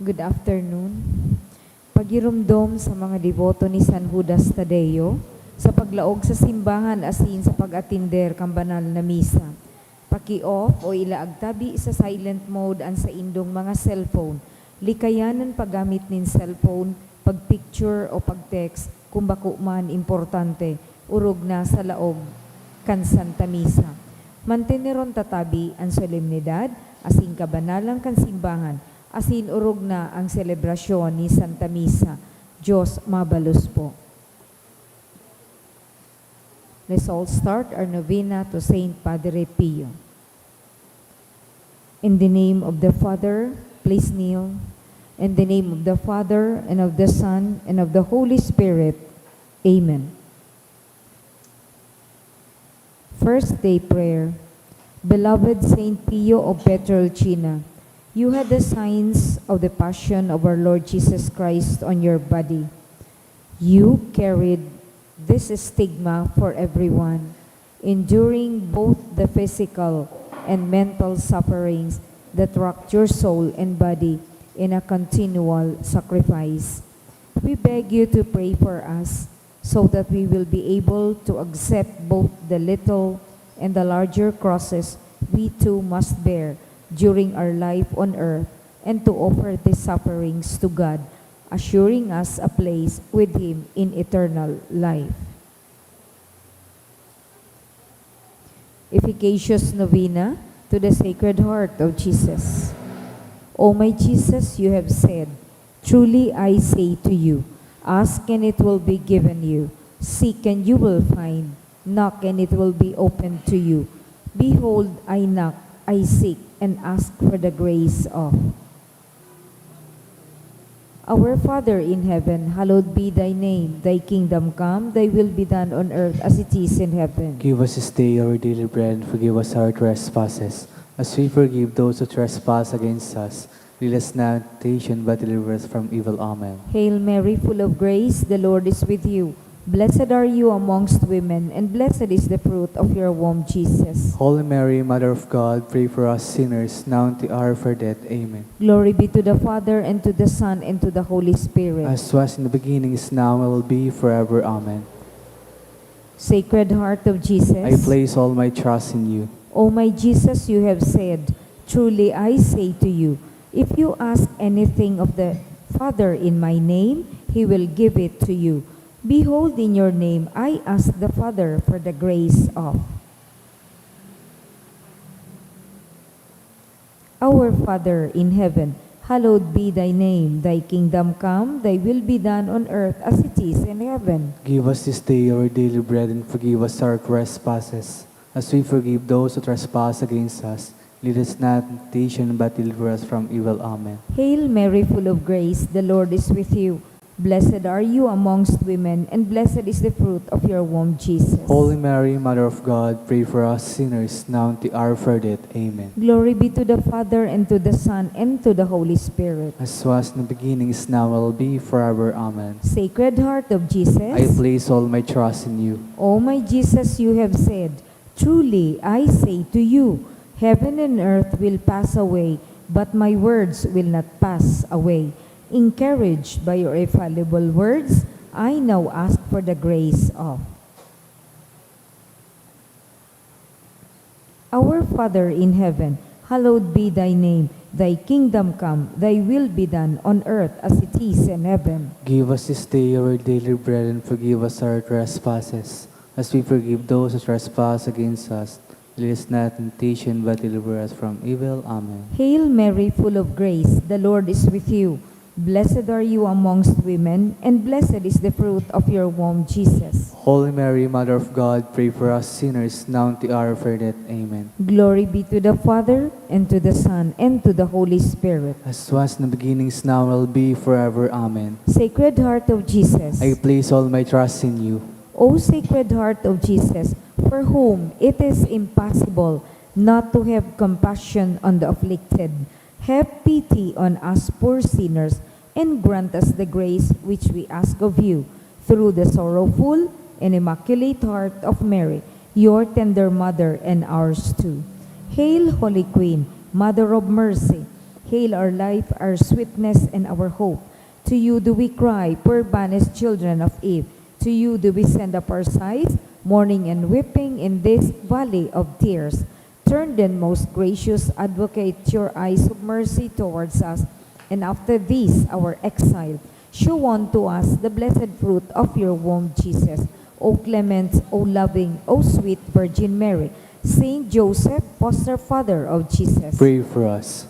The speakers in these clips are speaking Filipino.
Good afternoon. Pagirumdom sa mga deboto ni San Judas Tadeo sa paglaog sa simbahan asin sa pag-atinder kang banal na misa. Paki-off o ilaagtabi sa silent mode ang sa indong mga cellphone. Likayanan paggamit nin cellphone, pag-picture o pag-text kung bako man importante, urog na sa laog kan Santa Misa. Manteneron tatabi ang solemnidad asin kabanalang kan simbahan asin urog na ang selebrasyon ni Santa Misa. Diyos mabalos po. Let's all start our novena to Saint Padre Pio. In the name of the Father, please kneel. In the name of the Father, and of the Son, and of the Holy Spirit. Amen. First Day Prayer. Beloved Saint Pio of Pietrelcina, you had the signs of the passion of our Lord Jesus Christ on your body. You carried this stigma for everyone, enduring both the physical and mental sufferings that rocked your soul and body in a continual sacrifice. We beg you to pray for us so that we will be able to accept both the little and the larger crosses we too must bear during our life on earth, and to offer these sufferings to God, assuring us a place with Him in eternal life. Efficacious Novena to the Sacred Heart of Jesus. O my Jesus, you have said, truly I say to you, ask and it will be given you, seek and you will find, knock and it will be opened to you. Behold, I knock, I seek, and ask for the grace of. Our Father in heaven, hallowed be thy name. Thy kingdom come, thy will be done on earth as it is in heaven. Give us this day our daily bread, and forgive us our trespasses, as we forgive those who trespass against us. Lead us not into temptation, but deliver us from evil. Amen. Hail Mary, full of grace, the Lord is with you. Blessed are you amongst women, and blessed is the fruit of your womb, Jesus. Holy Mary, Mother of God, pray for us sinners, now and at the hour of our death. Amen. Glory be to the Father, and to the Son, and to the Holy Spirit. As was in the beginning, is now, and will be forever. Amen. Sacred Heart of Jesus, I place all my trust in you. O my Jesus, you have said, truly I say to you, if you ask anything of the Father in my name, He will give it to you. Behold, in your name I ask the Father for the grace of. Our Father in heaven, hallowed be thy name. Thy kingdom come, thy will be done on earth as it is in heaven. Give us this day our daily bread, and forgive us our trespasses, as we forgive those who trespass against us. Lead us not into temptation, but deliver us from evil. Amen. Hail Mary, full of grace, the Lord is with you. Blessed are you amongst women, and blessed is the fruit of your womb, Jesus. Holy Mary, Mother of God, pray for us sinners, now and at the hour of our death. Amen. Glory be to the Father, and to the Son, and to the Holy Spirit. As was in the beginning, is now, and will be forever. Amen. Sacred Heart of Jesus, I place all my trust in you. O my Jesus, you have said, truly I say to you, heaven and earth will pass away, but my words will not pass away. Encouraged by your infallible words, I now ask for the grace of. Our Father in heaven, hallowed be thy name. Thy kingdom come, thy will be done on earth as it is in heaven. Give us this day our daily bread, and forgive us our trespasses, as we forgive those who trespass against us. Lead us not into temptation, but deliver us from evil. Amen. Hail Mary, full of grace, the Lord is with you. Blessed are you amongst women, and blessed is the fruit of your womb, Jesus. Holy Mary, Mother of God, pray for us sinners, now and at the hour of our death. Amen. Glory be to the Father, and to the Son, and to the Holy Spirit. As was in the beginning, is now, and will be forever. Amen. Sacred Heart of Jesus, I place all my trust in you. O Sacred Heart of Jesus, for whom it is impossible not to have compassion on the afflicted, have pity on us poor sinners, and grant us the grace which we ask of you, through the sorrowful and immaculate heart of Mary, your tender mother and ours too. Hail, Holy Queen, Mother of Mercy, Hail our life, our sweetness, and our hope. To you do we cry, poor banished children of Eve. To you do we send up our sighs, mourning and weeping in this valley of tears. Turn then, most gracious advocate, your eyes of mercy towards us, and after this our exile, show unto us the blessed fruit of your womb, Jesus. O clement, O loving, O sweet Virgin Mary, Saint Joseph, foster father of Jesus. Pray for us.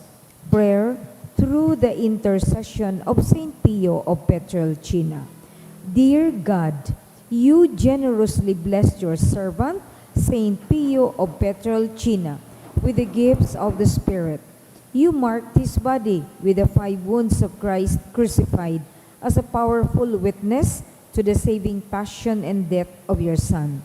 Prayer through the intercession of Saint Pio of Pietrelcina. Dear God, you generously blessed your servant, Saint Pio of Pietrelcina, with the gifts of the Spirit. You marked his body with the 5 wounds of Christ crucified as a powerful witness to the saving passion and death of your Son.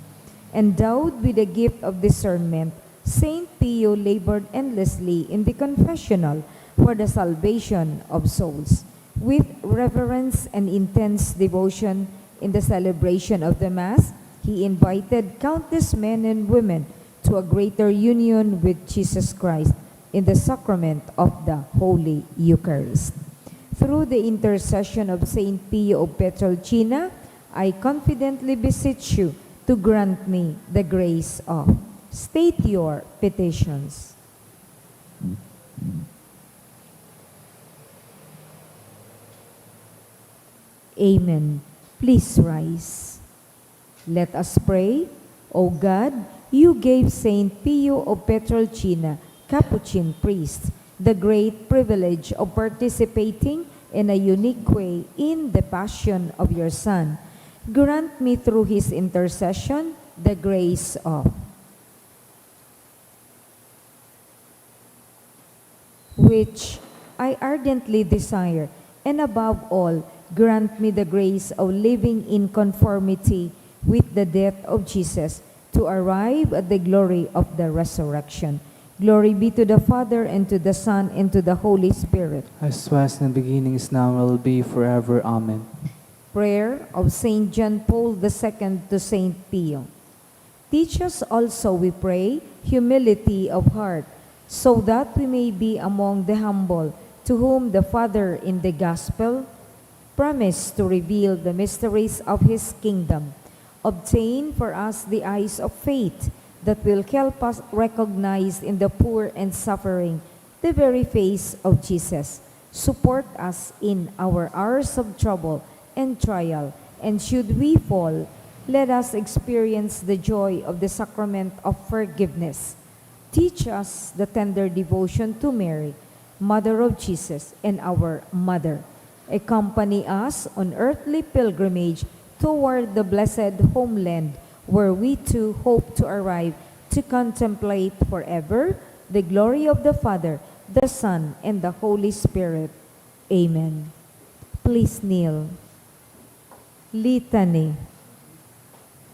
Endowed with the gift of discernment, Saint Pio labored endlessly in the confessional for the salvation of souls. With reverence and intense devotion in the celebration of the Mass, he invited countless men and women to a greater union with Jesus Christ in the sacrament of the Holy Eucharist. Through the intercession of Saint Pio of Pietrelcina, I confidently beseech you to grant me the grace of. State your petitions. Amen. Please rise. Let us pray. O God, you gave Saint Pio of Pietrelcina, Capuchin priest, the great privilege of participating in a unique way in the passion of your Son. Grant me through his intercession the grace of, which I ardently desire, and above all, grant me the grace of living in conformity with the death of Jesus to arrive at the glory of the resurrection. Glory be to the Father, and to the Son, and to the Holy Spirit. As was in the beginning, is now, and will be forever. Amen. Prayer of Saint John Paul II to Saint Pio. Teach us also, we pray, humility of heart, so that we may be among the humble, to whom the Father in the Gospel promised to reveal the mysteries of his kingdom. Obtain for us the eyes of faith that will help us recognize in the poor and suffering the very face of Jesus. Support us in our hours of trouble and trial, and should we fall, let us experience the joy of the sacrament of forgiveness. Teach us the tender devotion to Mary, Mother of Jesus and our Mother. Accompany us on earthly pilgrimage toward the blessed homeland, where we too hope to arrive to contemplate forever the glory of the Father, the Son, and the Holy Spirit. Amen. Please kneel. Litany.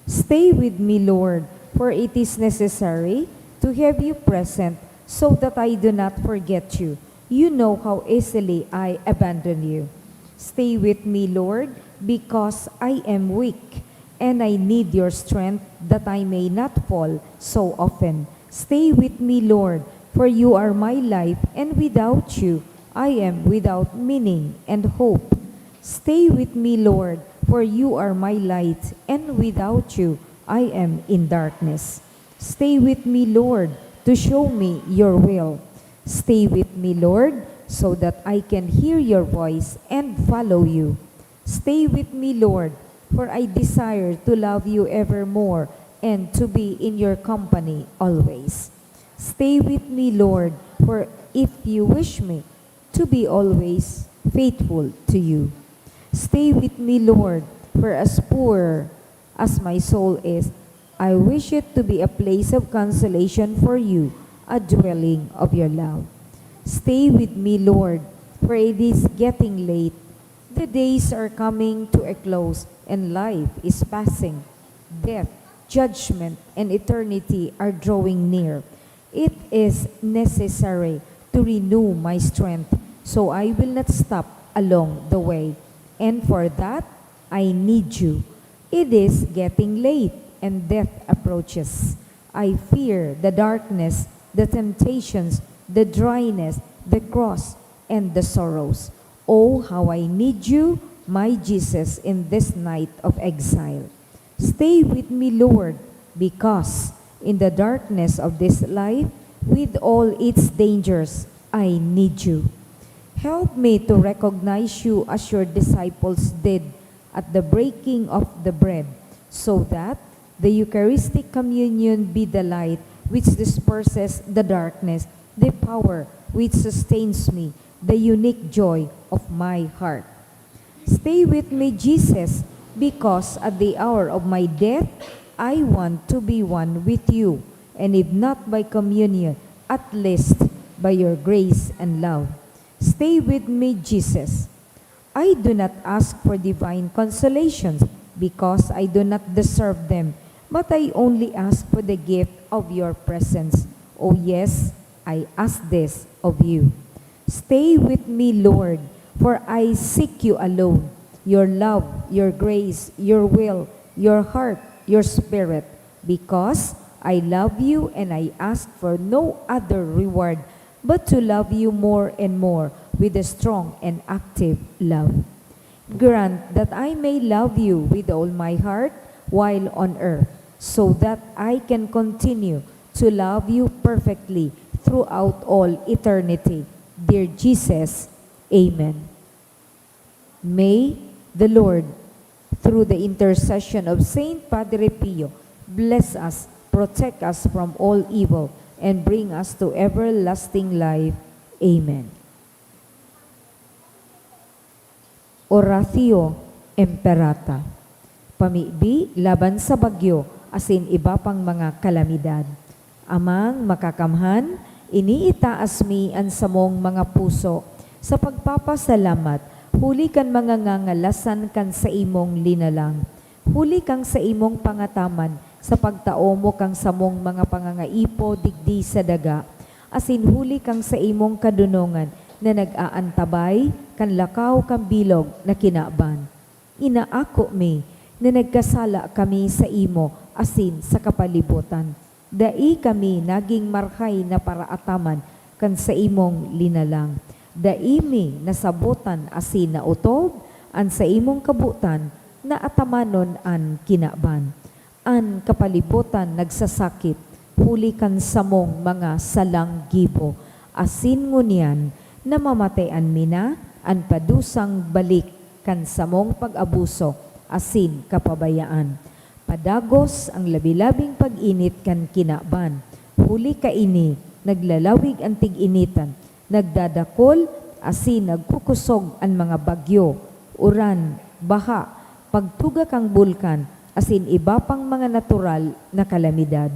Stay with me, Lord, for it is necessary to have you present so that I do not forget you. You know how easily I abandon you. Stay with me, Lord, because I am weak, and I need your strength that I may not fall so often. Stay with me, Lord, for you are my life, and without you I am without meaning and hope. Stay with me, Lord, for you are my light, and without you I am in darkness. Stay with me, Lord, to show me your will. Stay with me, Lord, so that I can hear your voice and follow you. Stay with me, Lord, for I desire to love you evermore and to be in your company always. Stay with me, Lord, for if you wish me to be always faithful to you. Stay with me, Lord, for as poor as my soul is, I wish it to be a place of consolation for you, a dwelling of your love. Stay with me, Lord, for it is getting late. The days are coming to a close, and life is passing. Death, judgment, and eternity are drawing near. It is necessary to renew my strength, so I will not stop along the way. And for that, I need you. It is getting late, and death approaches. I fear the darkness, the temptations, the dryness, the cross, and the sorrows. Oh, how I need you, my Jesus, in this night of exile. Stay with me, Lord, because in the darkness of this life, with all its dangers, I need you. Help me to recognize you as your disciples did at the breaking of the bread, so that the Eucharistic communion be the light which disperses the darkness, the power which sustains me, the unique joy of my heart. Stay with me, Jesus, because at the hour of my death, I want to be one with you, and if not by communion, at least by your grace and love. Stay with me, Jesus. I do not ask for divine consolations because I do not deserve them, but I only ask for the gift of your presence. Oh yes, I ask this of you. Stay with me, Lord, for I seek you alone, your love, your grace, your will, your heart, your spirit, because I love you and I ask for no other reward but to love you more and more with a strong and active love. Grant that I may love you with all my heart while on earth, so that I can continue to love you perfectly throughout all eternity. Dear Jesus, Amen. May the Lord, through the intercession of Saint Padre Pio, bless us, protect us from all evil, and bring us to everlasting life. Amen. Oratio Imperata. Pamibi laban sa bagyo, asin iba pang mga kalamidad. Amang makakamhan, iniitaas mi ang samong mga puso, sa pagpapasalamat, huli kan mga ngangalasan kan sa imong linalang. Huli kang sa imong pangataman, sa pagtao mo kang samong mga pangangaipo digdi sa daga, asin huli kang sa imong kadunongan na nag-aantabay kan lakaw kang bilog na kinaban. Inaako mi na nagkasala kami sa imo asin sa kapalibutan. Dai kami naging markay na paraataman kan sa imong linalang. Dai mi nasabutan asin na utob an sa imong kabutan na atamanon an kinaban. An kapalibutan nagsasakit, huli kan samong mga salang gibo, asin ngunyan na mamatayan mina an padusang balik kan samong pag-abuso, asin kapabayaan. Padagos ang labi-labing pag-init kan kinaban, huli kaini naglalawig ang tig-initan, nagdadakol asin nagkukusog ang mga bagyo, uran, baha, pagtuga kang bulkan, asin iba pang mga natural na kalamidad.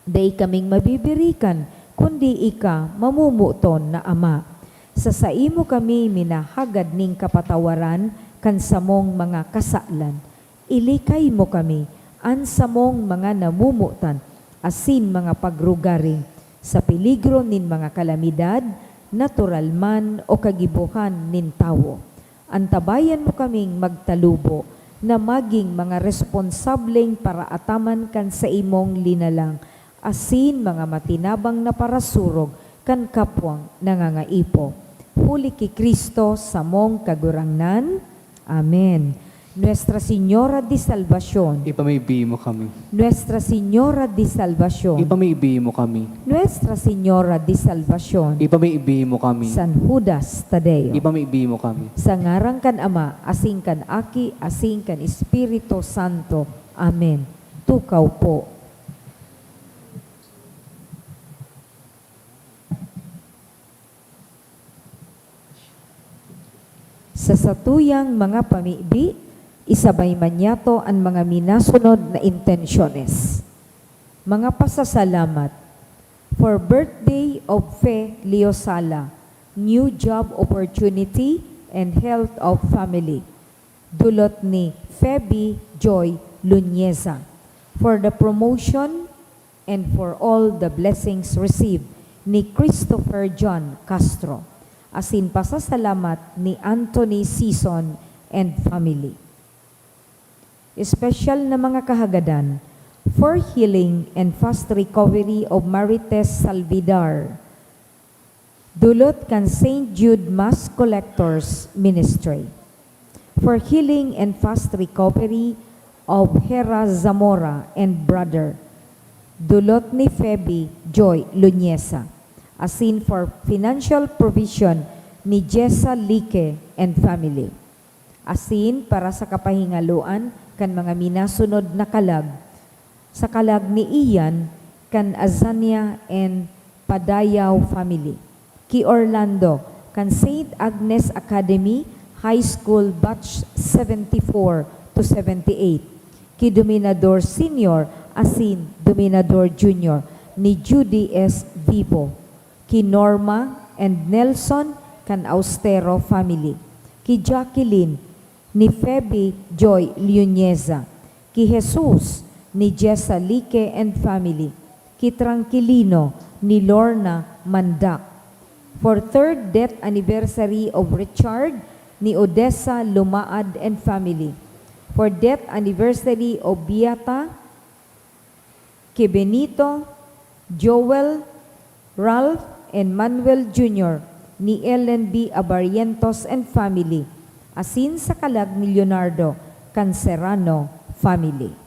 Dai kaming mabibirikan, kundi ika mamumuton na Ama. Sa saimo kami minahagad ning kapatawaran kan samong mga kasalan. Ilikay mo kami, an samong mga namumutan, asin mga pagrugaring, sa peligro nin mga kalamidad, natural man o kagibuhan nin tawo. Antabayan mo kaming magtalubo, na maging mga responsableng para ataman kan sa imong linalang, asin mga matinabang na parasurog kan kapwang nangangaipo. Huli ki Kristo sa mong kagurangnan. Amen. Nuestra Señora de Salvación. Ipamaibi mo kami. Nuestra Señora de Salvación. Ipamaibi mo kami. Nuestra Señora de Salvación. Ipamaibi mo kami. San Judas Tadeo. Ipamaibi mo kami. Sa ngarang kan Ama, asing kan Aki, asing kan Espiritu Santo. Amen. Tukaw po. Sa satuyang mga pamibi, isabay manyato ang mga minasunod na intensyones. Mga pasasalamat for birthday of Fe Leo Sala, new job opportunity and health of family. Dulot ni Feby Joy Luñeza for the promotion and for all the blessings received ni Christopher John Castro. Asin pasasalamat ni Anthony Season and family. Special na mga kahagadan for healing and fast recovery of Marites Salvidar, Dulot kan St. Jude Mass Collectors Ministry. For healing and fast recovery of Hera Zamora and brother. Dulot ni Feby Joy Luñesa. Asin for financial provision ni Jessa Lique and family. Asin para sa kapahingaluan kan mga minasunod na kalag. Sa kalag ni Ian kan Azania and Padayaw family. Ki Orlando kan St. Agnes Academy High School Batch 74 to 78. Ki Dominador Senior asin Dominador Junior ni Judy S. Vivo. Ki Norma and Nelson kan Austero family. Ki Jacqueline ni Feby Joy Luñeza. Ki Jesus ni Jessa Lique and family. Ki Tranquilino ni Lorna Mandak. For third death anniversary of Richard ni Odessa Lumaad and family. For death anniversary of Beata, ki Benito, Joel, Ralph, and Manuel Jr. ni Ellen B. Abarientos and family. Asin sa kalag ni Leonardo Cancerano family.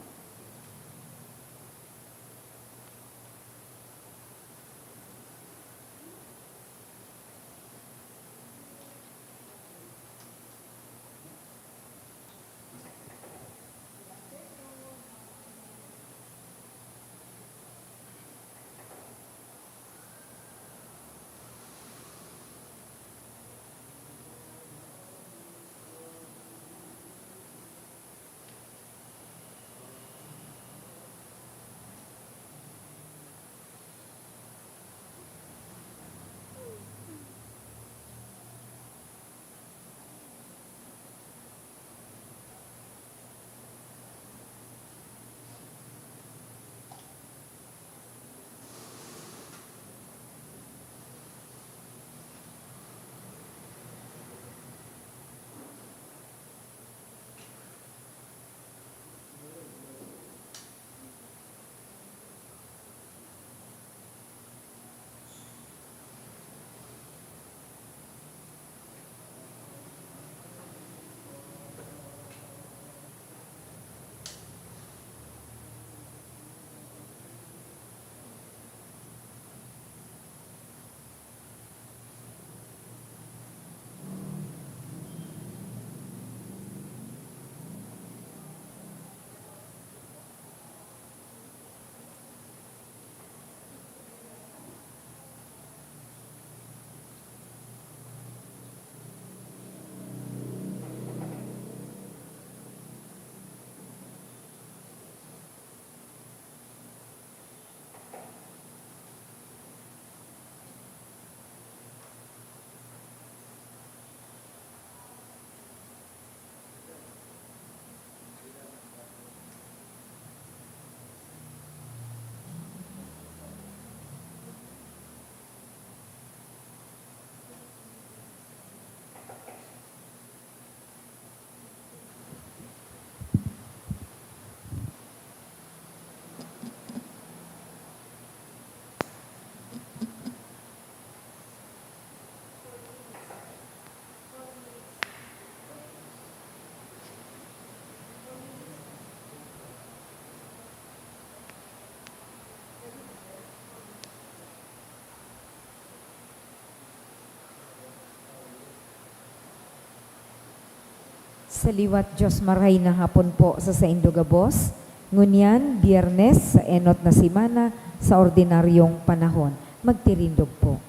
Sa liwat Diyos maray na hapon po sa Indogabos, ngunyan, Biyernes sa enot na simana sa ordinaryong panahon. Magtirindog po.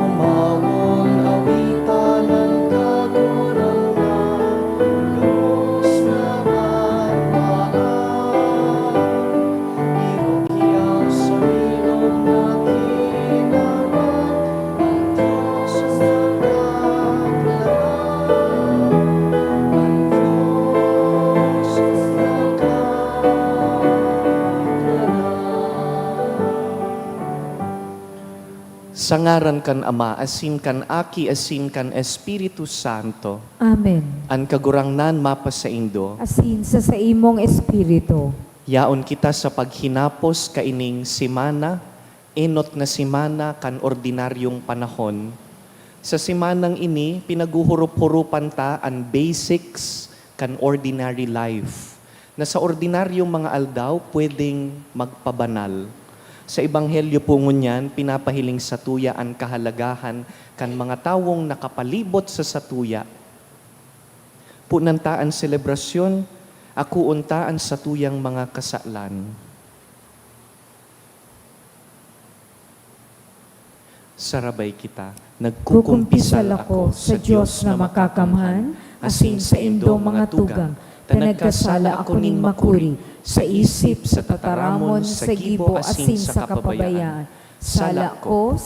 Umawon awitan ng kagurangan. Sa ngaran kan Ama, asin kan Aki, asin kan Espiritu Santo, Amen. an kagurangnan mapa sa Indo, Asin sa imong espiritu. yaon kita sa paghinapos kaining simana, enot na simana kan ordinaryong panahon. Sa simanang ini, pinaguhurup-hurupan ta ang basics kan ordinary life, na sa ordinaryong mga aldaw pwedeng magpabanal. Sa Ebanghelyo po ngunyan, pinapahiling sa tuya ang kahalagahan kan mga tawong nakapalibot sa satuya. Punantaan selebrasyon, ako untaan sa tuyang mga kasalan. Sarabay kita, Kukumpisal ako sa Diyos na makakamhan, asin sa indong mga tugang, tanagkasala ako ning makuri, sa isip, sa tataramon, sa gibo, asin sa kapabayaan. Sala ko,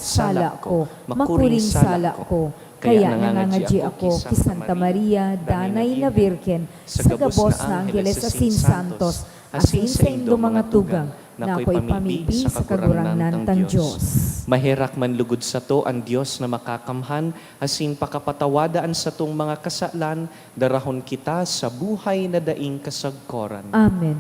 makuring sala ko, kaya nangangadji ako ki Santa Maria, Danay na Birken, sa gabos na Angeles asin Santos, asin sa indong mga tugang, na ako'y pamilbi sa kagurangnan tan Diyos. Maherak man lugod sa to ang Diyos na makakamhan, asin pakapatawadaan sa tong mga kasalan, darahon kita sa buhay na daing kasagkoran. Amen.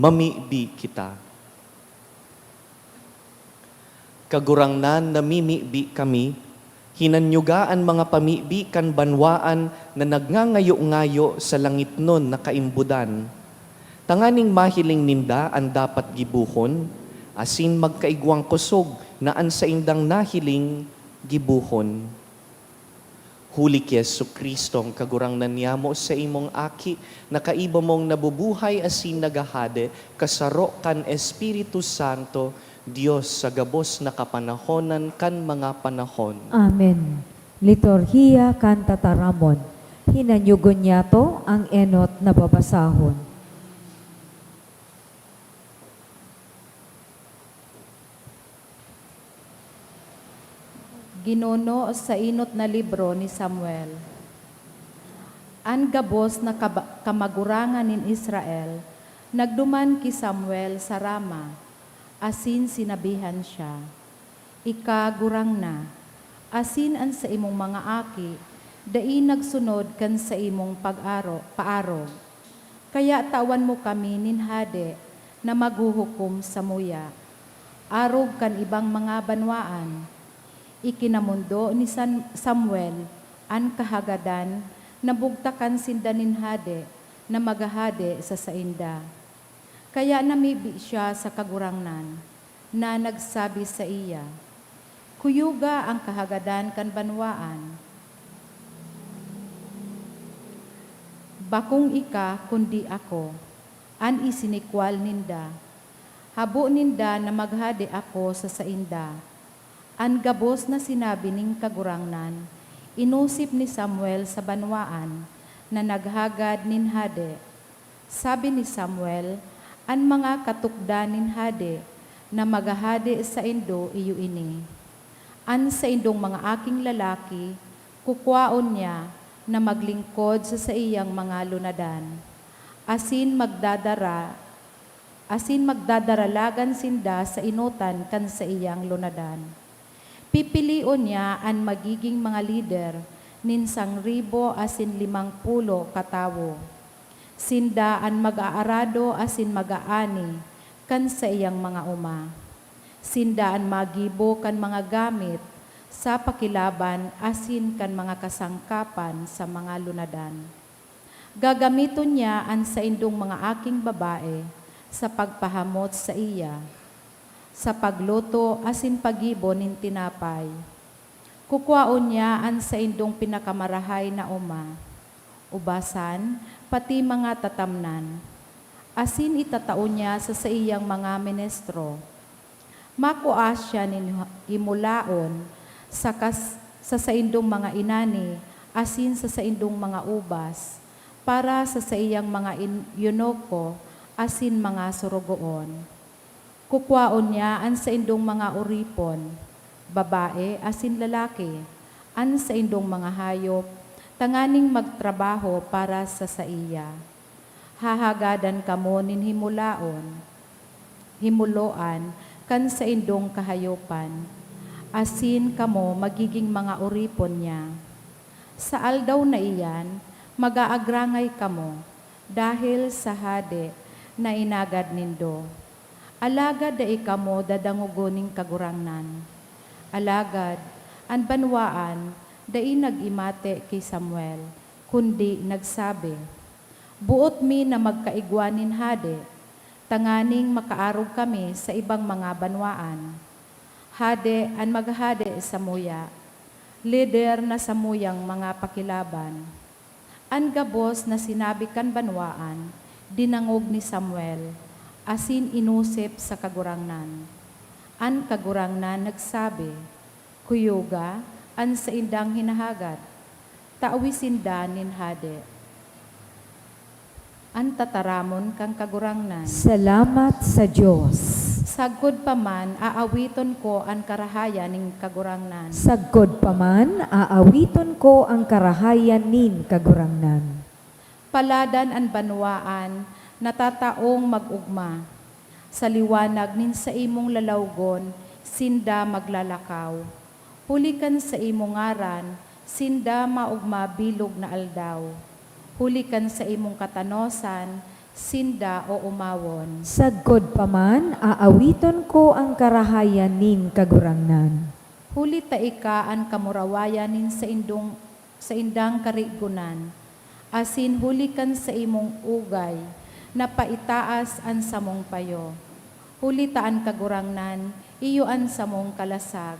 Mamibi kita. Kagurangnan na mimibi kami, hinanyugaan mga pamibi kan banwaan na nagngangayo-ngayo sa langit nun na kaimbudan. Tanganing mahiling ninda ang dapat gibuhon, asin magkaigwang kusog na an sa indang nahiling gibuhon. Huli ki Jesucristo ang kagurangnan niyamo sa imong aki, na kaiba mong nabubuhay asin nagahade, kasaro kan Espiritu Santo, Diyos sa gabos na kapanahonan kan mga panahon. Amen. Liturhiya kan tataramon. Hinanyugon niya to ang enot na babasahon. Ginuno sa inot na libro ni Samuel. An gabos na kamagurangan nin Israel, nagduman ki Samuel sa Rama, asin sinabihan siya, Ika gurang na, asin an sa imong mga aki, dai nagsunod kan sa imong paarog. Kaya tawan mo kami nin hade, na maghuhukom sa muya. Arog kan ibang mga banwaan, ikinamundo ni Samuel an kahagadan na bugtakan sindanin hade na magahade sa sainda. Kaya namibi siya sa kagurangnan na nagsabi sa iya, Kuyuga ang kahagadan kan banwaan. Bakong ika kundi ako, an isinikwal ninda. Habo ninda na maghade ako sa sainda. An gabos na sinabi ning kagurangnan, inusip ni Samuel sa banwaan na naghagad nin hade. Sabi ni Samuel, an mga katukda nin hade na magahade sa indo iyo ini. An sa indong mga aking lalaki, kukwaon niya na maglingkod sa iyang mga lunadan. Asin magdadaralagan sinda sa inutan kan sa iyang lunadan. Pipilion niya ang magiging mga lider nin 1,000 asin 50 katawo. Sinda ang mag-aarado asin mag-aani kan sa iyang mga uma. Sinda ang magibo kan mga gamit sa pakilaban asin kan mga kasangkapan sa mga lunadan. Gagamiton niya an sa indong mga aking babae sa pagpahamot sa iya, sa pagluto asin pagibon nin tinapay. Kukwaon niya an sa indong pinakamarahay na uma, ubasan, pati mga tatamnan. Asin itataon niya sa iyang mga menestro. Makuha siya nin imulaon sa saindong mga inani, asin sa saindong mga ubas, para sa iyang mga yunoko, asin mga surugoon. Kukwaon niya an sa indong mga uripon, babae asin lalaki, an sa indong mga hayop, tanganing magtrabaho para sa iya. Hahagadan kamo nin himuloan, kan sa indong kahayopan, asin kamo magiging mga uripon niya. Sa aldaw na iyan, mag-aagrangay kamo, dahil sa hade na inagad nindo. Alagad da ikamo dadangugoning kagurangnan. Alagad, an banwaan, dai nag-imate kay Samuel, kundi nagsabi, buot mi na magkaigwanin hade, tanganing makaarog kami sa ibang mga banwaan. Hade an maghade sa muya, lider na sa muyang mga pakilaban. An gabos na sinabi kan banwaan, dinangog ni Samuel, asin inusip sa kagurangnan. An kagurangnan nagsabi, kuyuga, an sa indang hinahagat, taawisinda nin hade. An tataramon kang kagurangnan. Salamat sa Diyos. Sagkod pa man, aawiton ko ang karahayan ning kagurangnan. Sagkod pa man, aawiton ko ang karahayan nin kagurangnan. Paladan ang banwaan, natataong mag-ugma. Sa liwanag nin sa imong lalawgon, sinda maglalakaw. Hulikan sa imong ngaran, sinda maugma bilog na aldaw. Hulikan sa imong katanosan, sinda o umawon. Sagkod pa man, aawiton ko ang karahayan nin kagurangnan. Huli ta ika ang kamurawayan nin sa indang karigunan. Asin hulikan sa imong ugay, na paitaas an samong payo. Huli ta ang kagurangnan, iyo an samong kalasag.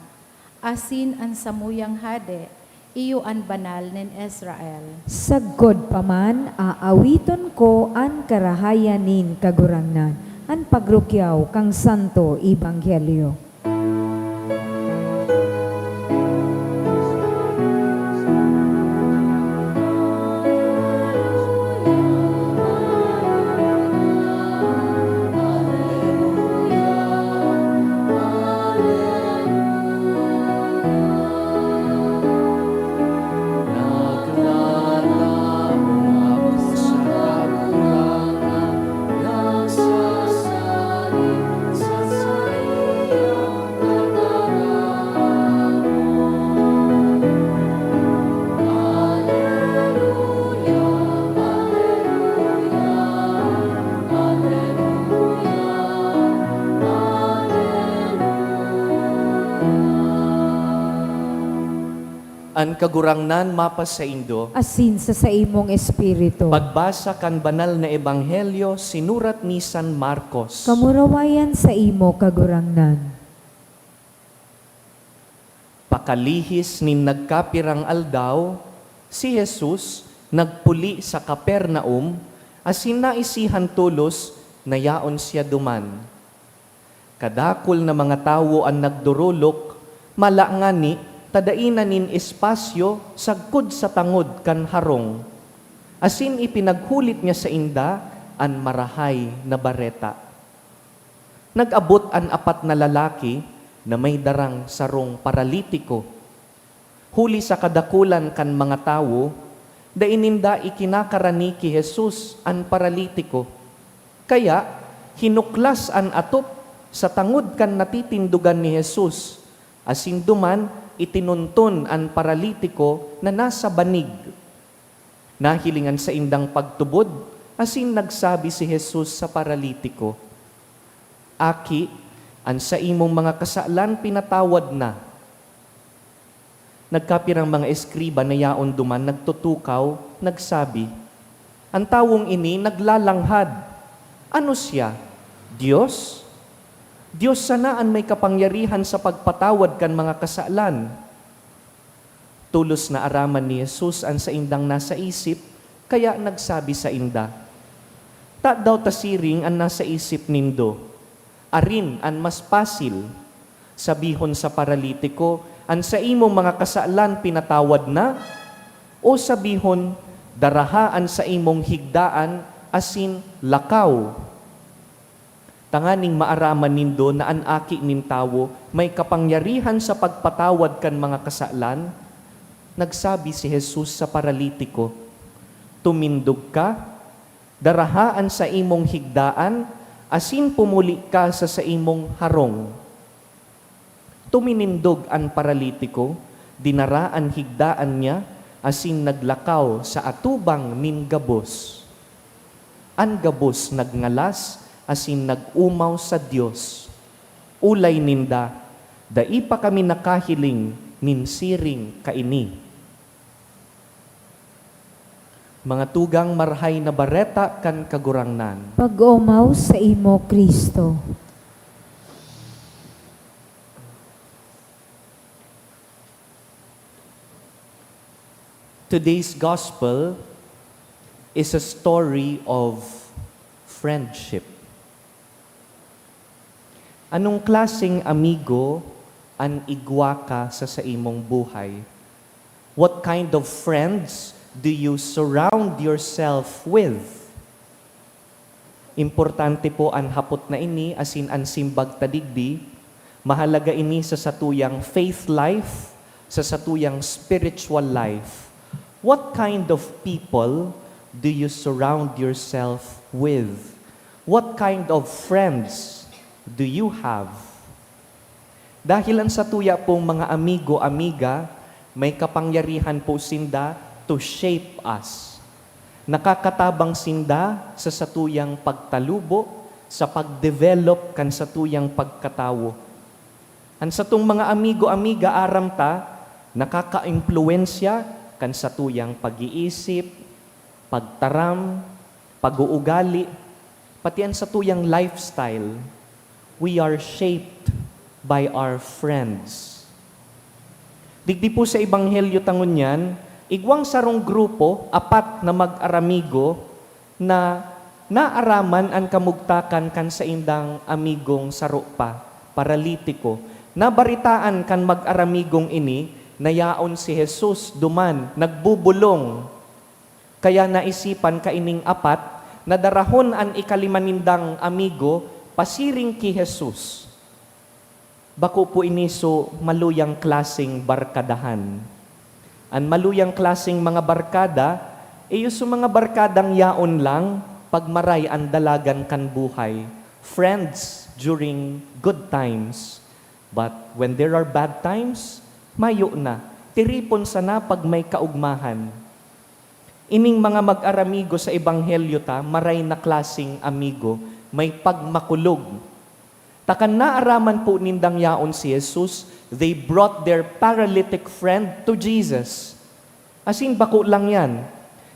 Asin an samuyang hade, iyo an banal nin Israel. Sagkod pa man, aawiton ko ang karahayan nin kagurangnan. An pagrukyaw kang Santo Ebanghelyo. An kagurangnan mapas sa Indo, Asin sa imong espiritu. pagbasa kan banal na ebanghelyo sinurat ni San Marcos. Kamurawayan sa imo kagurangnan. Pakalihis nin nagkapirang aldaw, si Jesus nagpuli sa Kapernaum, asin naisihan tulos na yaon siya duman. Kadakol na mga tawo ang nagdurulok, malangani, tadainan nin espasyo sagkod sa tangod kan harong. Asin ipinaghulit niya sa inda an marahay na bareta. Nag-abot an apat na lalaki na may darang sarong paralitiko. Huli sa kadakulan kan mga tawo, da ininda ikinakarani ki Jesus an paralitiko. Kaya hinuklas an atop sa tangod kan natitindugan ni Jesus. Asin duman itinuntun ang paralitiko na nasa banig. Nahilingan sa indang pagtubod, asin nagsabi si Jesus sa paralitiko, Aki, ang sa imong mga kasalan pinatawad na. nagkapirang mga eskriba na yaon duman, nagtutukaw, nagsabi, ang tawong ini naglalanghad. Ano siya? Diyos? Diyos sanaan may kapangyarihan sa pagpatawad kan mga kasalan. Tulos na araman ni Jesus ang sa indang nasa isip, kaya nagsabi sa inda, ta daw tasiring ang nasa isip nindo, arin ang mas pasil, sabihon sa paralitiko, ang sa imong mga kasalan pinatawad na, o sabihon, darahaan sa imong higdaan, asin lakaw. Tanganing maaraman nindo na ang aki nin tawo may kapangyarihan sa pagpatawad kan mga kasalan, nagsabi si Jesus sa paralitiko, tumindog ka, darahaan sa imong higdaan, asin pumuli ka sa imong harong. Tuminindog ang paralitiko, dinaraan higdaan niya, asin naglakaw sa atubang nin gabos. Ang gabos nagngalas, asin nagumaw sa Dios. Ulay ninda, dai pa kami nakahiling, nin siring kaini. Mga tugang marhay na bareta kan kagurangnan. Pag-umaw sa imo, Kristo. Today's gospel is a story of friendship. Anong klaseng amigo ang igwa ka sa imong buhay? What kind of friends do you surround yourself with? Importante po ang hapot na ini, asin ang simbag tadigdi. Mahalaga ini sa satuyang faith life, sa satuyang spiritual life. What kind of people do you surround yourself with? What kind of friends do you have? Dahil ang satuya pong mga amigo, amiga, may kapangyarihan po sinda to shape us. Nakakatabang sinda sa satuyang pagtalubo, sa pag-develop kan satuyang pagkatawo. Ang satong mga amigo, amiga, aram ta, nakaka-impluensya kan satuyang pag-iisip, pagtaram, pag-uugali, pati ang satuyang lifestyle. We are shaped by our friends. Digdi po sa Ebanghelyo tangon yan, igwang sarong grupo, apat na mag-aramigo, na naaraman ang kamugtakan kan sa indang amigong saro pa, paralitiko. Nabaritaan kan mag-aramigong ini, nayaon si Jesus duman, nagbubulong. Kaya naisipan kaining apat, na darahon ang ikalimanindang amigo, pasiring ki Jesus. Bako po iniso maluyang klaseng barkadahan. Ang maluyang klaseng mga barkada, so mga barkadang yaon lang, pagmaray ang dalagan kan buhay. Friends during good times. But when there are bad times, mayo na. Tiripon sana pag may kaugmahan. Ining mga mag-aramigo sa Ebanghelyo ta, maray na klaseng amigo, may pagmakulog. Takan naaraman po nindang yaon si Jesus, they brought their paralytic friend to Jesus. Asin bako lang yan.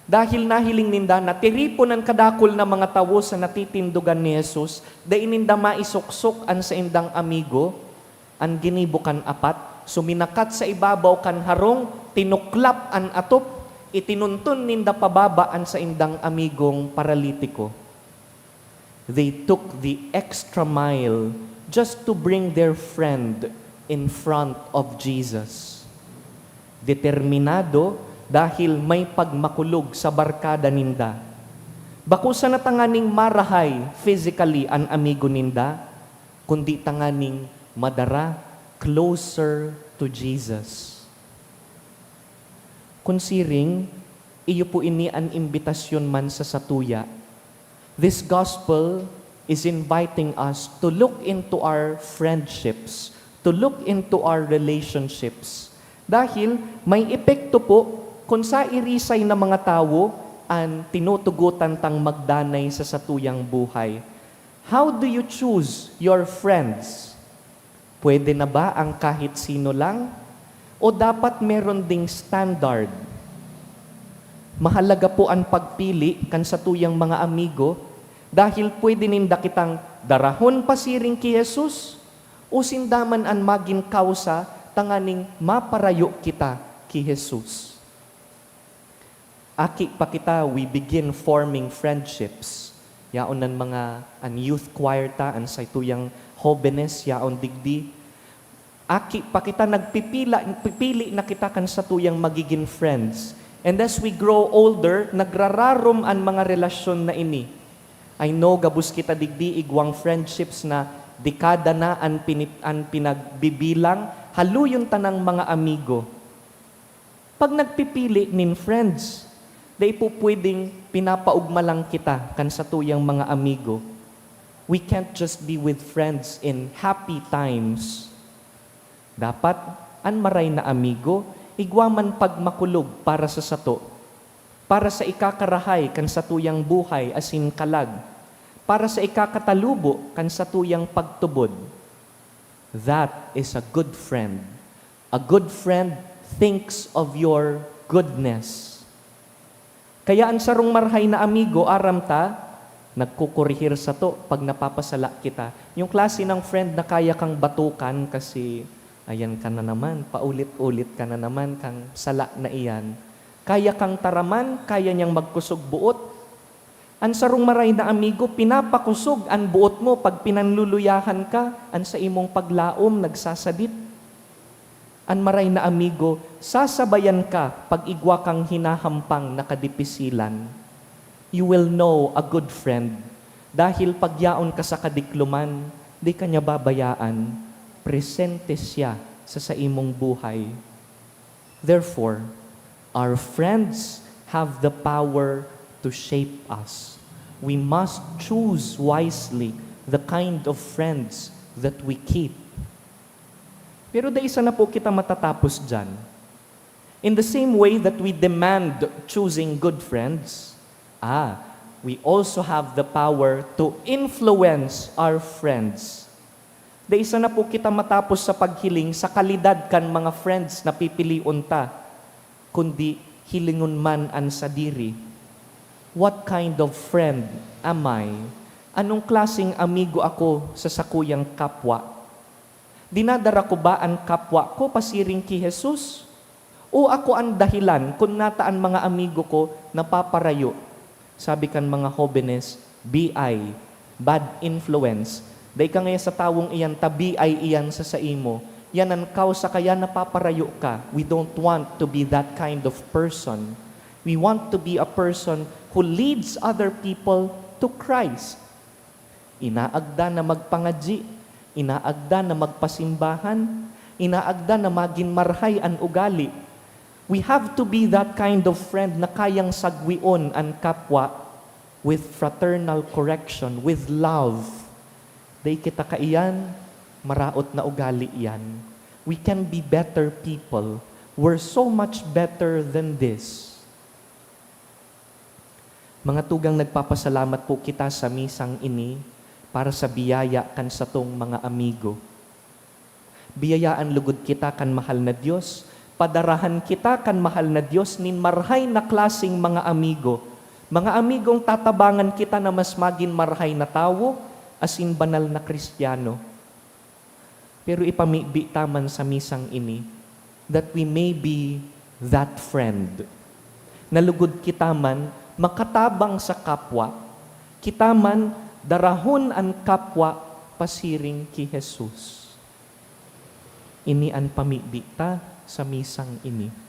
Dahil nahiling ninda na tiripon ang kadakol na mga tawo sa natitindugan ni Jesus, dahil ninda maisuksok an sa indang amigo, ang ginibukan apat, suminakat sa ibabaw kan harong, tinuklap an atop, itinuntun ninda pababaan sa indang amigong paralitiko. They took the extra mile just to bring their friend in front of Jesus. Determinado dahil may pagmakulog sa barkada ninda. Bako sa natanganing marahay physically ang amigo ninda, kundi tanganing madara closer to Jesus. Kunsiring, iyo po ini an imbitasyon man sa satuya. This gospel is inviting us to look into our friendships, to look into our relationships. Dahil may epekto po kung sa irisay na mga tao ang tinutugutan tang magdanay sa satuyang buhay. How do you choose your friends? Pwede na ba ang kahit sino lang? O dapat meron ding standard? Mahalaga po ang pagpili kan sa tuyang mga amigo dahil pwede ninda kitang darahon pasiring ki Jesus o sindaman an magin kausa tanganing maparayo kita ki Jesus. Aki pa kita, we begin forming friendships. Yaon ng mga an youth choir ta, an sa tuyang hobenes, yaon digdi. Aki pa kita, pipili na kita kan sa tuyang magiging friends. And as we grow older, nagrararom ang mga relasyon na ini. I know, gabus kita digdi, igwang friendships na dekada na ang pinagbibilang, haluyon tanang mga amigo. Pag nagpipili nin friends, day po pwedeng pinapaugma lang kita kan sa tuyang mga amigo. We can't just be with friends in happy times. Dapat, an maray na amigo, igwaman pagmakulog para sa sato, para sa ikakarahay kan sa tuyang buhay asin kalag, para sa ikakatalubo kan sa tuyang pagtubod. That is a good friend. A good friend thinks of your goodness. Kaya ang sarong marhay na amigo, aram ta, nagkukurihir sa to pag napapasala kita. Yung klase ng friend na kaya kang batukan kasi ayan ka na naman, paulit-ulit ka na naman kang sala na iyan. Kaya kang taraman, kaya niyang magkusog buot. Ang sarong maray na amigo, pinapakusog ang buot mo pag pinanluluyahan ka, ang sa imong paglaom, nagsasadit. Ang maray na amigo, sasabayan ka pag igwa kang hinahampang nakadipisilan. You will know a good friend. Dahil pagyaon ka sa kadikluman, di ka niya babayaan. Presente siya sa imong buhay. Therefore, our friends have the power to shape us. We must choose wisely the kind of friends that we keep. Pero da isa na po kita matatapos dyan. In the same way that we demand choosing good friends, we also have the power to influence our friends. Da isa na po kita matapos sa paghiling sa kalidad kan mga friends na pipiliun ta, kundi hilingon man an sa diri. What kind of friend am I? Anong klaseng amigo ako sa sakuyang kapwa? Dinadara ko ba ang kapwa ko pasiring ki Jesus? O ako ang dahilan kung nataan mga amigo ko napaparayo? Sabi kan mga hobenes, BI, bad influence. Day ka ngayon sa tawong iyan, tabi ay iyan sa imo. Yan ang kausa kaya napaparayo ka. We don't want to be that kind of person. We want to be a person who leads other people to Christ. Inaagda na magpangadji, inaagda na magpasimbahan, inaagda na maging marhay ang ugali. We have to be that kind of friend na kayang sagwion ang kapwa with fraternal correction, with love. Day kita kaiyan, maraot na ugali yan. We can be better people. We're so much better than this. Mga tugang nagpapasalamat po kita sa misang ini para sa biyaya kan sa tong mga amigo. Biyayaan lugod kita kan mahal na Diyos, padarahan kita kan mahal na Diyos nin marhay na klasing mga amigo. Mga amigong tatabangan kita na mas maging marhay na tawo, asin banal na Kristiyano. Pero ipamibi taman sa misang ini that we may be that friend. Nalugod kita man, makatabang sa kapwa, kita man darahon ang kapwa pasiring ki Jesus. Ini ang pamibi ta sa misang ini.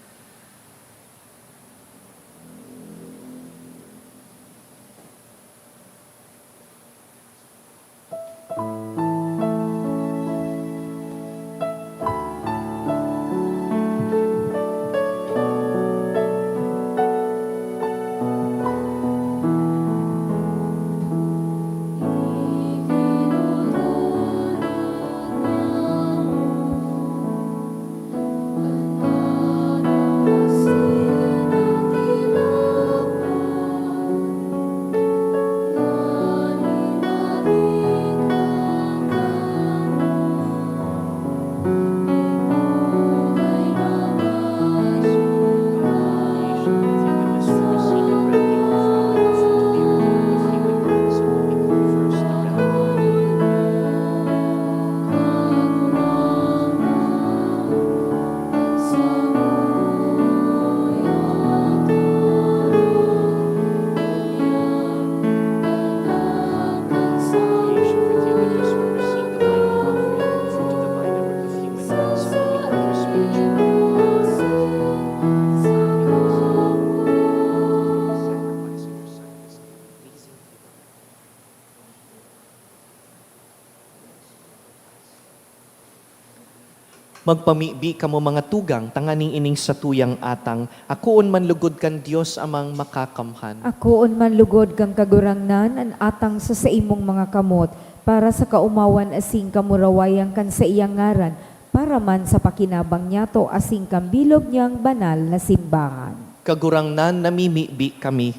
Magpamibi kamo mga tugang, tanganing ining sa tuyang atang, akoon man lugod kan Dios amang makakamhan. Akoon man lugod kang kagurangnan, an atang sa imong mga kamot, para sa kaumawan asing kamurawayang kan sa iyang ngaran, para man sa pakinabang niya to asing kambilog niyang banal na simbahan. Kagurangnan namimibi kami,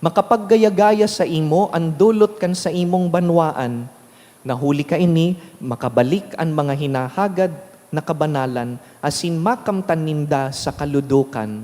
makapaggaya-gaya sa imo, ang dulot kan sa imong banwaan. Nahuli ka ini, makabalik ang mga hinahagad na kabanalan, asin makamtan ninda sa kaludukan.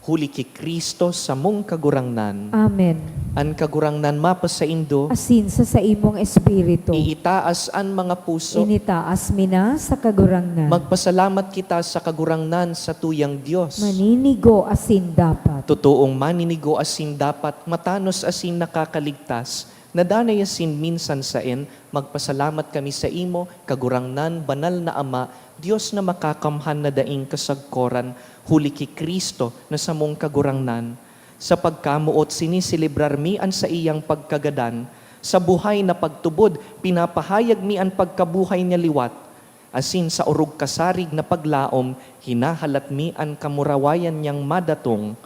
Huli ki Kristo sa mong kagurangnan. Amen. An kagurangnan mapa sa indo, Asin sa imong espiritu, iitaas an mga puso. initaas mina sa kagurangnan. Magpasalamat kita sa kagurangnan sa tuyang Diyos. Maninigo asin dapat. Totoong maninigo asin dapat, matanos asin nakakaligtas. Nadanay asin minsan saen, magpasalamat kami sa imo, kagurangnan, banal na Ama, Diyos na makakamhan na daing kasagkoran, huli ki Kristo na sa mong kagurangnan. Sa pagkamuot sinisilibrar mi an sa iyang pagkagadan, sa buhay na pagtubod, pinapahayag mi an pagkabuhay niya liwat. Asin sa urog kasarig na paglaom, hinahalat mi an kamurawayan niyang madatong.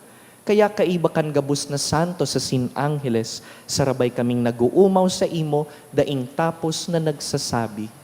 Kaya kaibakan gabus na santo sa sinangheles, sarabay kaming naguumaw sa imo, daing tapos na nagsasabi.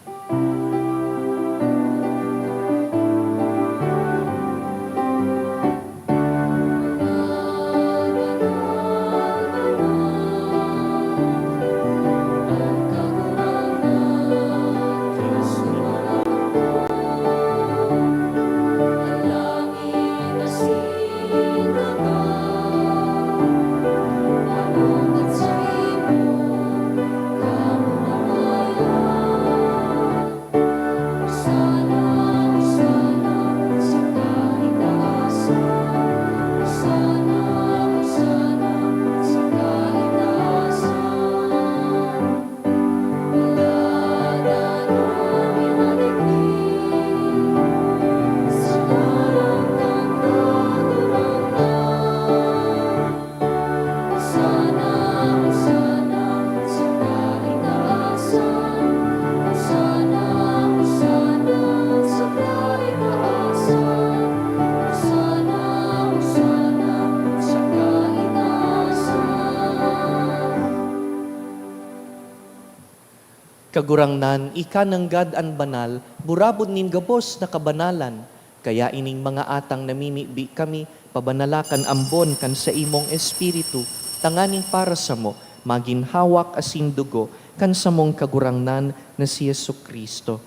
Kagurangnan, ikananggad an banal, burabod nin gabos na kabanalan. Kaya ining mga atang namimibi kami, pabanalakan ambon kan sa imong espiritu, tanganing para sa mo, maginhawak asin dugo, kan sa mong kagurangnan na si Yesu Kristo.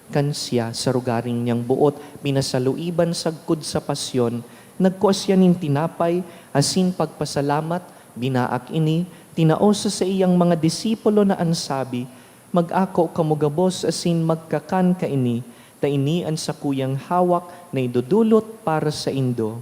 Kan siya sa rugaring niyang buot, minasaluiban sagkud sa pasyon, nagkuas yan nin tinapay, asin pagpasalamat, binaak ini, tinaosa sa iyang mga disipulo na ansabi, mag-ako kamugabos asin magkakan ka ini, ta ini ang sakuyang hawak na idudulot para sa indo.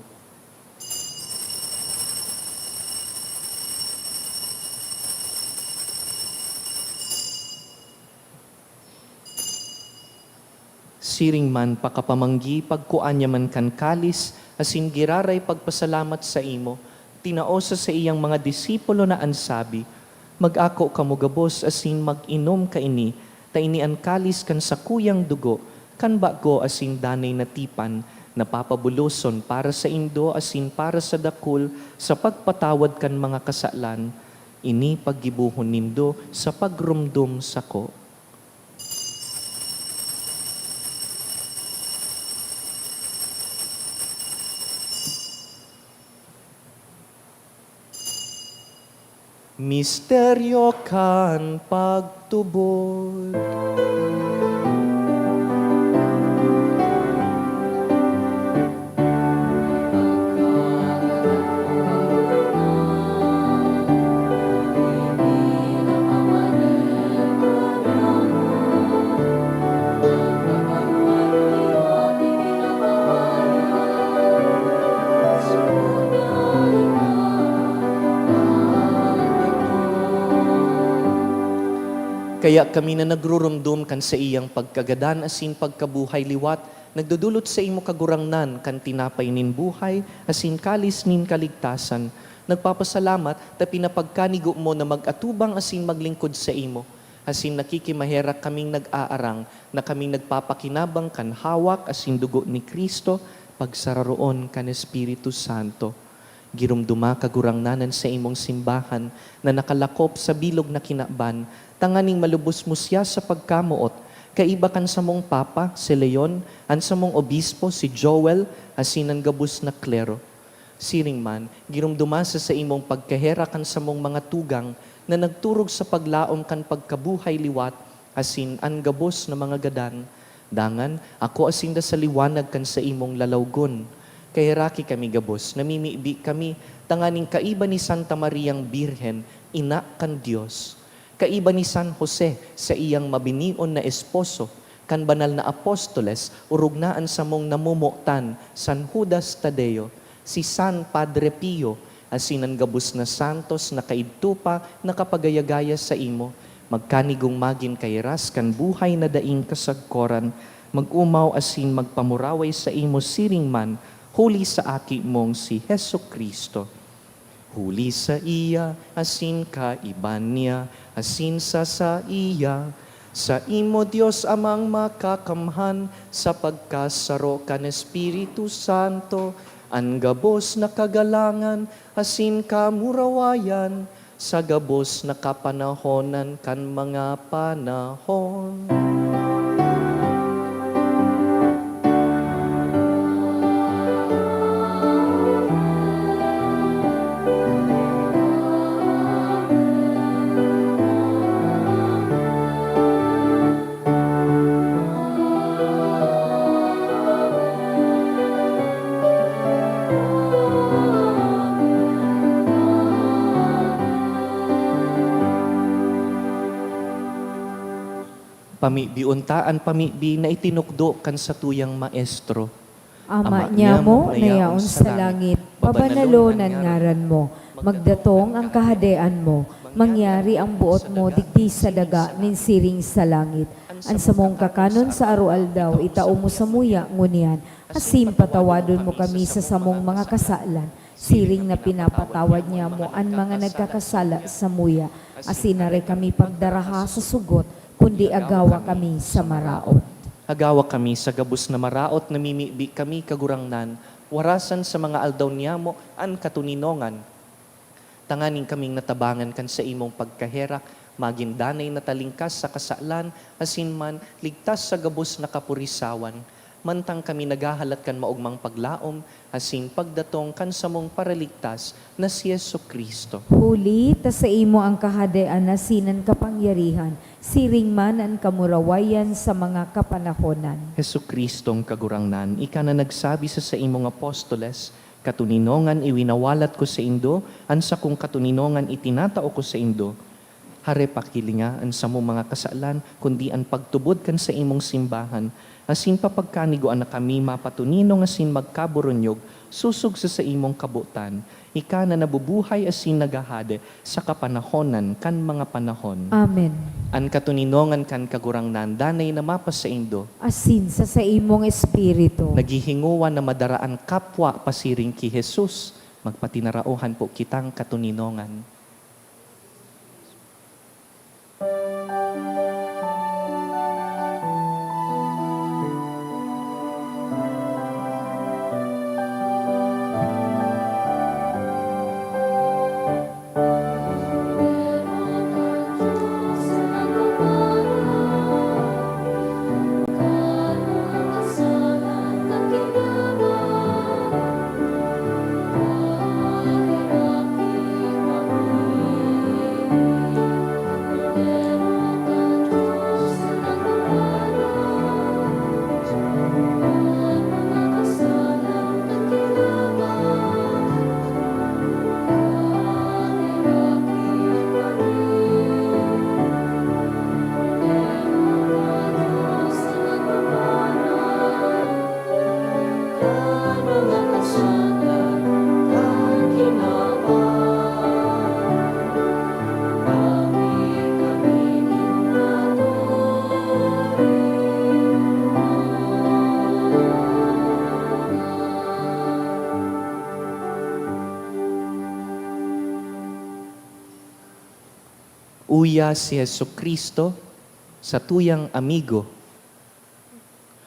Siring man pakapamanggi pagkuanya man kan kalis, asin giraray pagpasalamat sa imo, tinaosa sa iyang mga disipulo na ansabi, mag-ako kamugabos asin mag-inom ka ini, ta ini ang kalis kan sa kuyang dugo, kan bago asin danay na tipan, napapabuloson para sa indo asin para sa dakul, sa pagpatawad kan mga kasalan, ini paggibuhon nindo sa pagrumdum sako. Misteryo kan pagtubod. Kaya kami na nagrurumdum kan sa iyang pagkagadan asin pagkabuhay liwat, nagdudulot sa imo kagurangnan kan tinapay nin buhay, asin kalis nin kaligtasan. Nagpapasalamat ta pinapagkanigo mo na mag-atubang asin maglingkod sa imo. asin nakikimahera kaming nag-aarang, na kaming nagpapakinabang kan hawak asin dugo ni Kristo, pagsararoon kan Espiritu Santo. Girumduma kagurangnanan sa imong simbahan na nakalakop sa bilog na kinaban, tanganing malubos mo siya sa pagkamuot, kaiba kan sa mong Papa, si Leon, an sa mong Obispo, si Joel, asin ang gabus na klero. Siring man, girumduma sa imong pagkahera kan sa mong mga tugang, na nagturog sa paglaom kan pagkabuhay liwat, asin an gabos na mga gadan. Dangan, ako asin da sa liwanag kan sa imong lalawgon. Kay raki kami gabos, namimibi kami, tanganing kaiba ni Santa Mariang Birhen, ina kan Dios. Kaiba ni San Jose sa iyang mabinion na esposo, kan banal na apostoles, urugnaan sa mong namumuktan, San Judas Tadeo, si San Padre Pio, asinan gabus na santos na kaidtupa na kapagayagaya sa imo, magkanigong magin kay ras kan buhay na daing kasagkoran, magumaw asin magpamuraway sa imo siring man, huli sa aki mong si Hesu Kristo. Huli sa iya, asin kaiban niya, asin sa iya, sa imo Dios amang makakamhan, sa pagkasaro kan Espiritu Santo, ang gabos na kagalangan, asin kamurawayan, sa gabos na kapanahonan kan mga panahon. Pamibiuntaan pamibi na itinukdo kan sa tuyang maestro. Ama niya mo, nayaon sa langit, pabanalonan ngaran mo, magdatong ang kahadean mo, mangyari ang buot mo, digdi sa daga, ninsiring sa langit. Ang samong kakanon sa arualdaw, itao mo sa muya, ngunyan, asim patawadon mo kami sa samong mga kasalan, siring na pinapatawad niya mo ang mga nagkakasala sa muya, asinare kami pagdaraha sa sugot, kundi agawa kami sa maraot. Agawa kami sa gabus na maraot, namimibi kami kagurangnan, warasan sa mga aldaw niya mo, an katuninongan. Tanganing kaming natabangan kan sa imong pagkaherak, maging danay na talingkas sa kasalan, asin man ligtas sa gabus na kapurisawan. Mantang kami nagahalat kan maugmang paglaom, asin pagdatong kan sa mong paraligtas na si Yesu Kristo. Huli, ta sa imo ang kahadean na sinan kapangyarihan, siring man ang kamurawayan sa mga kapanahonan. Yesu Kristong kagurangnan, ika na nagsabi sa imong apostoles, katuninongan iwinawalat ko sa indo, ansa kong katuninongan itinatao ko sa indo. Hare pakilinga an sa mong mga kasalan, kundi ang pagtubod kan sa imong simbahan, asin papagkaniguan na kami mapatuninong asin magkaburunyog, susug sa imong kabutan, ika na nabubuhay asin nagahade sa kapanahonan kan mga panahon. Amen. An katuninongan kan kagurangnan, danay na mapas sa indo, Asin sa imong espiritu. naghihinguan na madaraan kapwa pasiring ki Jesus, magpatinarauhan po kitang katuninongan. Uya si Yesu Kristo sa tuyang amigo.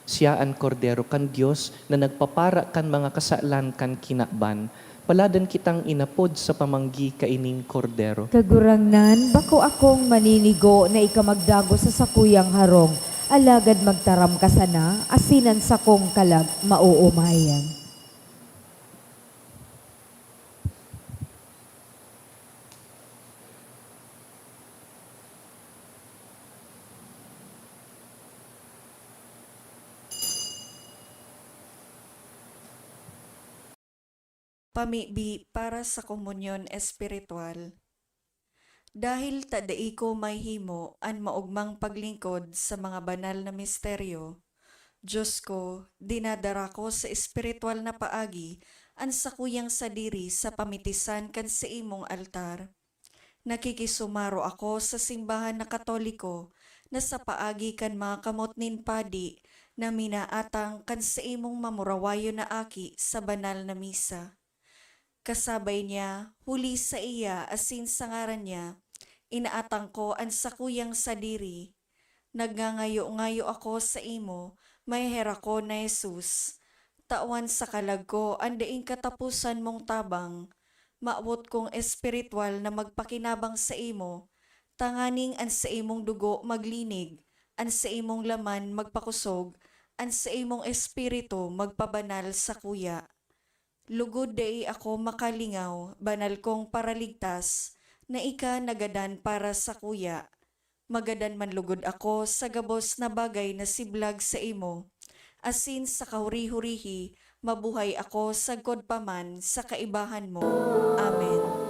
Siya ang kordero kan Dios na nagpapara kan mga kasalan kan kinakban. Paladan kitang inapod sa pamanggi kaining kordero. Kagurangnan, bako akong maninigo na ikamagdago sa sakuyang harong, alagad magtaram ka sana, asinan sa kong kalag, mauumayan. Pamibi para sa komunyon espiritual. Dahil tadai ko may himo an maugmang paglingkod sa mga banal na misteryo, Diyos ko, dinadara ko sa espiritual na paagi an sakuyang sadiri sa pamitisan kan sa imong altar. Nakikisumaro ako sa simbahan na Katoliko na sa paagi kan mga kamot nin padi na minaatang kan sa imong mamurawayo na aki sa banal na misa. Kasabay niya, huli sa iya asin sa ngaran niya, inaatang ko ang sakuyang sadiri. Nagngangayo-ngayo ako sa imo, may hera ko na Jesus. Tawan sa kalag ko, ang daing katapusan mong tabang. Maawot kong espiritual na magpakinabang sa imo. Tanganing ang sa imong dugo maglinig, ang sa imong laman magpakusog, ang sa imong espiritu magpabanal sa kuya. Lugod dai ako makalingaw, banal kong paraligtas, na ika nagadan para sa kuya. Magadan man lugod ako sa gabos na bagay na siblag sa imo. Asin sa kahuri-hurihi, mabuhay ako sagkod paman sa kaibahan mo. Amen.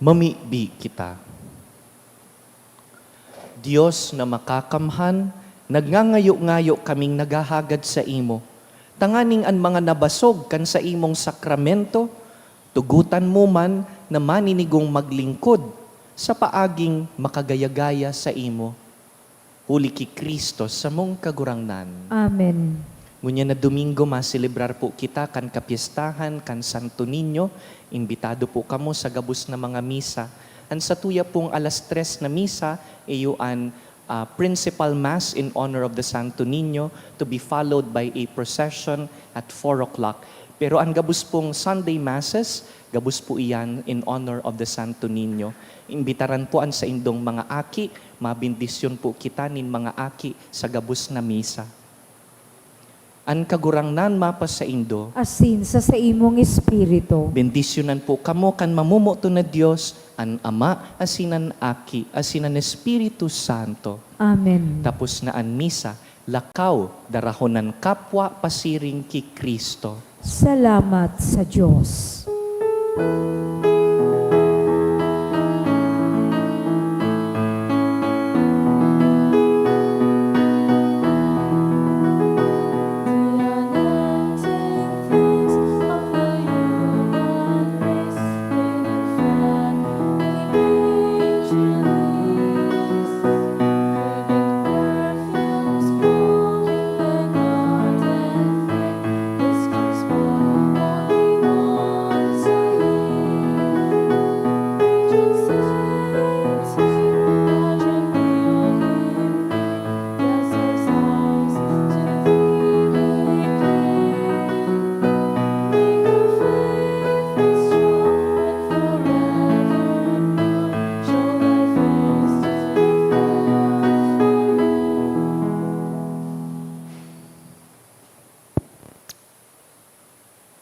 Mamibi kita. Diyos na makakamhan, nagngangayo-ngayo kaming nagahagad sa imo. Tanganing an mga nabasog kan sa imong sakramento, tugutan mo man na maninigong maglingkod sa paaging makagayagaya sa imo. Huli ki Kristo sa mong kagurangnan. Amen. Ngunya na Domingo, maselebrar po kita kan kapiestahan, kan Santo Niño. Imbitado po kamo sa gabos na mga misa. Ang sa tuya pong 3:00 na misa, iyo an principal mass in honor of the Santo Niño to be followed by a procession at 4:00. Pero ang gabos pong Sunday masses, gabos po iyan in honor of the Santo Niño. Imbitaran po an sa indong mga aki, mabindisyon po kita nin mga aki sa gabos na misa. An kagurangnan mapa sa indo, Asin sa imong espiritu. bendisyonan po kamo kan mamumuto na Dios, an Ama, asinan Aki, asinan Espiritu Santo. Amen. Tapos na an misa, lakaw, darahonan kapwa pasiring ki Kristo. Salamat sa Diyos.